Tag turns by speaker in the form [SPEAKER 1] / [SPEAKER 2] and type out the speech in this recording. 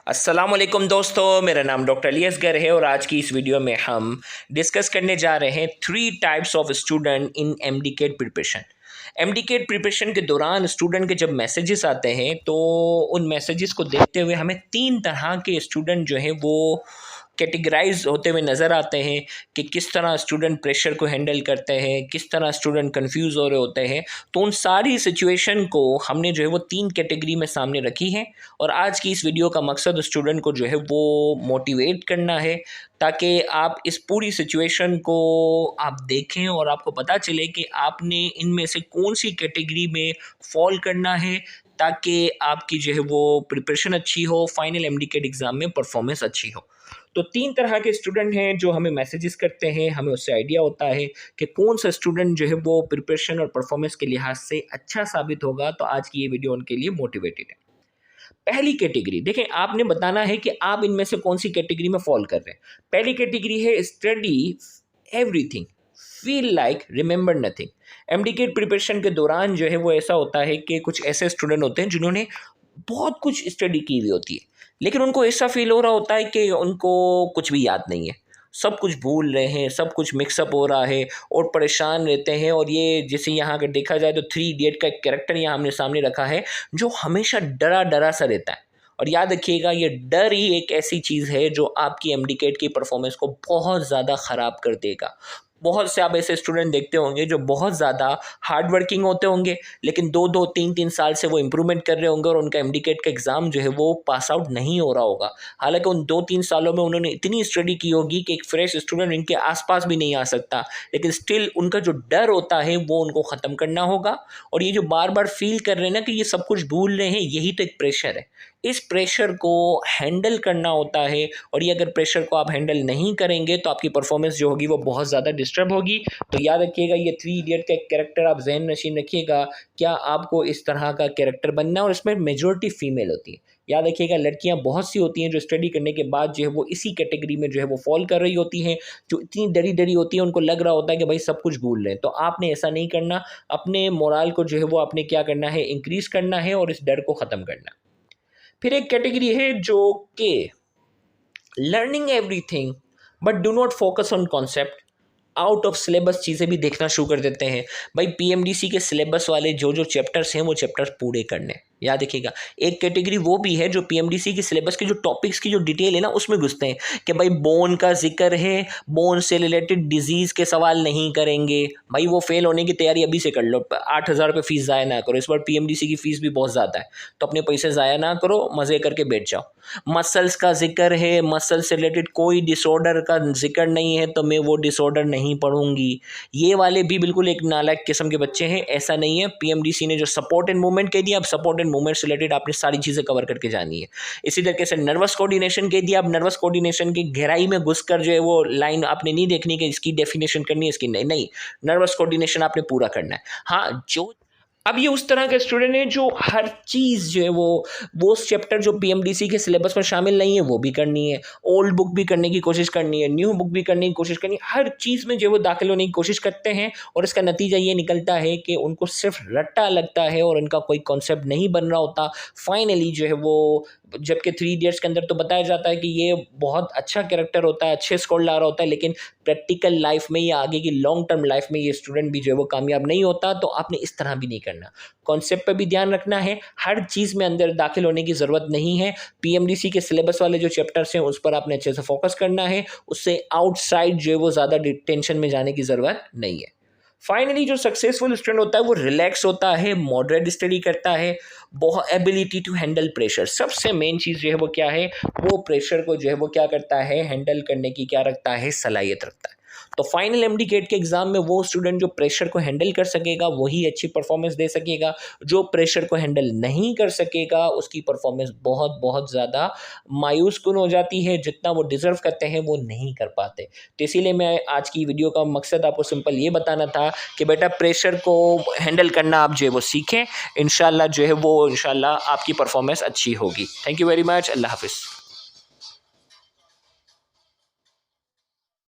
[SPEAKER 1] अस्सलामुअलैकुम दोस्तों, मेरा नाम डॉक्टर अली असगर है और आज की इस वीडियो में हम डिस्कस करने जा रहे हैं 3 types of student in MDCAT preparation. MDCAT preparation के दौरान स्टूडेंट के जब मैसेजेस आते हैं तो उन मैसेजेस को देखते हुए हमें 3 तरह के स्टूडेंट जो हैं वो कैटेगराइज होते हुए नज़र आते हैं कि किस तरह स्टूडेंट प्रेशर को हैंडल करते हैं, किस तरह स्टूडेंट कंफ्यूज हो रहे होते हैं। तो उन सारी सिचुएशन को हमने जो है वो 3 कैटेगरी में सामने रखी है और आज की इस वीडियो का मकसद स्टूडेंट को जो है वो मोटिवेट करना है ताकि आप इस पूरी सिचुएशन को आप देखें और आपको पता चले कि आपने इनमें से कौन सी कैटेगरी में फॉल करना है ताकि आपकी जो है वो प्रिपरेशन अच्छी हो, फाइनल एमडीकेट एग्ज़ाम में परफॉर्मेंस अच्छी हो। तो 3 तरह के स्टूडेंट हैं जो हमें मैसेजेस करते हैं, हमें उससे आइडिया होता है कि कौन सा स्टूडेंट जो है वो प्रिपरेशन और परफॉर्मेंस के लिहाज से अच्छा साबित होगा। तो आज की ये वीडियो उनके लिए मोटिवेटेड है। पहली कैटेगरी देखें, आपने बताना है कि आप इनमें से कौन सी कैटेगरी में फॉल कर रहे हैं। पहली कैटेगरी है study everything feel like remember nothing. MDCAT preparation के दौरान जो है वो ऐसा होता है कि कुछ ऐसे स्टूडेंट होते हैं जिन्होंने बहुत कुछ स्टडी की हुई होती है, लेकिन उनको ऐसा फील हो रहा होता है कि उनको कुछ भी याद नहीं है, सब कुछ भूल रहे हैं, सब कुछ मिक्सअप हो रहा है और परेशान रहते हैं। और ये जैसे यहाँ अगर देखा जाए तो 3 इडियट का एक कैरेक्टर यहाँ हमने सामने रखा है जो हमेशा डरा डरा सा रहता है। और याद रखिएगा, ये डर ही एक ऐसी चीज़ है जो आपकी एमडीकेट की परफॉर्मेंस को बहुत ज़्यादा ख़राब कर देगा। बहुत से आप ऐसे स्टूडेंट देखते होंगे जो बहुत ज़्यादा हार्ड वर्किंग होते होंगे, लेकिन 2-2 3-3 साल से वो इम्प्रूवमेंट कर रहे होंगे और उनका एमडीकेट का एग्ज़ाम जो है वो पास आउट नहीं हो रहा होगा। हालांकि उन 2-3 सालों में उन्होंने इतनी स्टडी की होगी कि एक फ्रेश स्टूडेंट इनके आसपास भी नहीं आ सकता, लेकिन स्टिल उनका जो डर होता है वो उनको ख़त्म करना होगा। और ये जो बार बार फील कर रहे हैं ना कि ये सब कुछ भूल रहे हैं, यही तो एक प्रेशर है। इस प्रेशर को हैंडल करना होता है और ये अगर प्रेशर को आप हैंडल नहीं करेंगे तो आपकी परफॉर्मेंस जो होगी वो बहुत ज़्यादा डिस्टर्ब होगी। तो याद रखिएगा, ये 3 इडियट का एक कैरेक्टर आप जहन नशीन रखिएगा, क्या आपको इस तरह का कैरेक्टर बनना है। और इसमें मेजॉरिटी फीमेल होती है। याद रखिएगा, लड़कियां बहुत सी होती हैं जो स्टडी करने के बाद जो है वो इसी कैटेगरी में जो है वो फॉल कर रही होती हैं, जो इतनी डरी डरी होती है, उनको लग रहा होता है कि भाई सब कुछ भूल रहे हैं। तो आपने ऐसा नहीं करना, अपने मोरल को जो है वो आपने क्या करना है, इंक्रीज करना है और इस डर को ख़त्म करना। फिर एक कैटेगरी है जो कि learning everything but do not focus on concept. Out of syllabus चीज़ें भी देखना शुरू कर देते हैं। भाई पीएमडीसी के सिलेबस वाले जो जो चैप्टर्स हैं वो चैप्टर्स पूरे करने। याद रखिएगा, एक कैटेगरी वो भी है जो पीएमडीसी के सिलेबस के जो टॉपिक्स की जो डिटेल है ना उसमें घुसते हैं कि भाई बोन का जिक्र है, बोन से रिलेटेड डिजीज़ के सवाल नहीं करेंगे। भाई वो फेल होने की तैयारी अभी से कर लो, 8,000 रुपये फ़ीस ज़ाया ना करो। इस बार पीएमडीसी की फ़ीस भी बहुत ज़्यादा है, तो अपने पैसे ज़ाया ना करो, मज़े करके बैठ जाओ। मसल्स का जिक्र है, मसल से रिलेटेड कोई डिसऑर्डर का जिक्र नहीं है तो मैं वो डिसऑर्डर नहीं पढ़ूंगी। ये वाले भी बिल्कुल एक नालायक किस्म के बच्चे हैं। ऐसा नहीं है, पीएमडीसी ने जो सपोर्ट एंड मूवमेंट कह दिया, अब सपोर्ट एंड मूवमेंट से रिलेटेड आपने सारी चीज़ें कवर करके जानी है। इसी तरीके से नर्वस कोऑर्डिनेशन कह दिया, अब नर्वस कोऑर्डिनेशन की गहराई में घुसकर जो है वो लाइन आपने नहीं देखनी कि इसकी डेफिनेशन करनी है, इसकी नहीं, नर्वस कोऑर्डिनेशन आपने पूरा करना है। हाँ, जो अब ये उस तरह के स्टूडेंट हैं जो हर चीज़ जो है वो चैप्टर जो पीएमडीसी के सिलेबस में शामिल नहीं है वो भी करनी है, ओल्ड बुक भी करने की कोशिश करनी है, न्यू बुक भी करने की कोशिश करनी है, हर चीज़ में जो है वो दाखिल होने की कोशिश करते हैं। और इसका नतीजा ये निकलता है कि उनको सिर्फ रट्टा लगता है और उनका कोई कॉन्सेप्ट नहीं बन रहा होता। फाइनली जो है वो, जबकि 3 इडियट्स के अंदर तो बताया जाता है कि ये बहुत अच्छा कैरेक्टर होता है, अच्छे स्कोर ला रहा होता है, लेकिन प्रैक्टिकल लाइफ में या आगे की लॉन्ग टर्म लाइफ में ये स्टूडेंट भी जो है वो कामयाब नहीं होता। तो आपने इस तरह भी नहीं करना, कॉन्सेप्ट पर भी ध्यान रखना है, हर चीज़ में अंदर दाखिल होने की ज़रूरत नहीं है। पीएमडीसी के सिलेबस वाले जो चैप्टर्स हैं उस पर आपने अच्छे से फोकस करना है, उससे आउटसाइड जो है वो ज़्यादा टेंशन में जाने की ज़रूरत नहीं है। फाइनली जो सक्सेसफुल स्टूडेंट होता है वो रिलैक्स होता है, मॉडरेट स्टडी करता है, बहुत एबिलिटी टू हैंडल प्रेशर। सबसे मेन चीज़ जो है वो क्या है, वो प्रेशर को जो है वो क्या करता है, हैंडल करने की क्या रखता है, सलाहियत रखता है। तो फाइनल एमडीकेट के एग्जाम में वो स्टूडेंट जो प्रेशर को हैंडल कर सकेगा वही अच्छी परफॉर्मेंस दे सकेगा। जो प्रेशर को हैंडल नहीं कर सकेगा उसकी परफॉर्मेंस बहुत बहुत ज़्यादा मायूस कुन हो जाती है, जितना वो डिज़र्व करते हैं वो नहीं कर पाते। तो इसीलिए मैं आज की वीडियो का मकसद आपको सिंपल ये बताना था कि बेटा प्रेशर को हैंडल करना आप जो है वो सीखें, इंशाल्लाह जो है वो इंशाल्लाह आपकी परफॉर्मेंस अच्छी होगी। Thank you very much. अल्लाह हाफिज़।